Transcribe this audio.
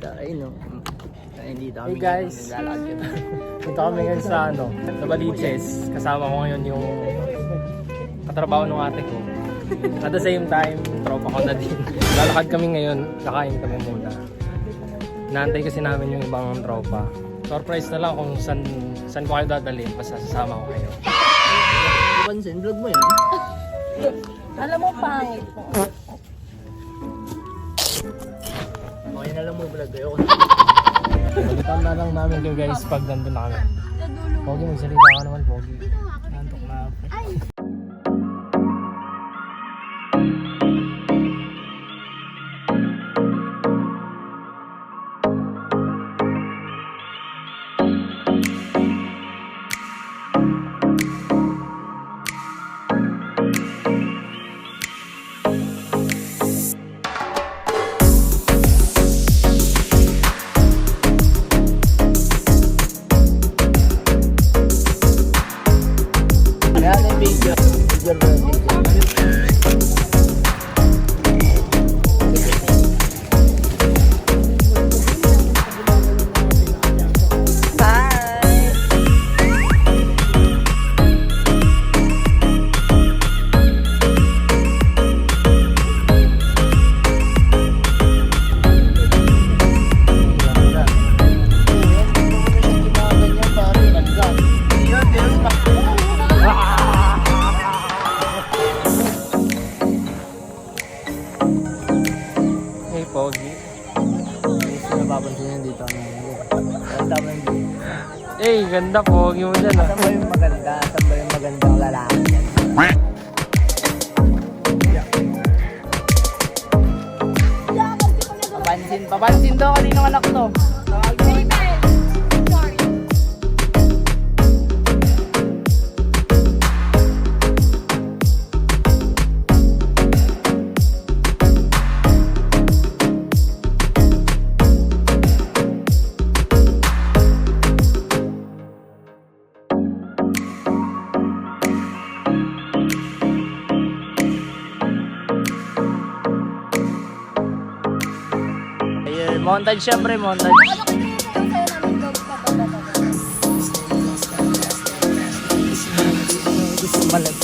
Ay no. Hindi Hey guys, dito kami ngayon sa sa Baliches. Kasama ko ngayon yung katrabaho ng ate ko. At the same time, tropa ko na din. Lalakad kami ngayon, kakain kami muna. Inaantay kasi namin yung ibang tropa. Surprise na lang kung saan ko kayo dadalhin, basta sasama ko kayo. Pansin, vlog mo yun. Alam mo, pangit po. Okay na lang mo vlog kayo. Pagkatan na lang namin kayo guys pag nandun na kami. Pogi, magsalita ka naman, Pogi. Nantok na ako. Kaya na yung video. Hey, Pogi. Gusto na papansin yun dito. Tama yung video. Hey, ganda Pogi mo dyan ah. Saan ba yung maganda? Saan ba yung magandang lalaki yan? Papansin daw kaninong anak to. Ayun, montage syempre, montage. Malag.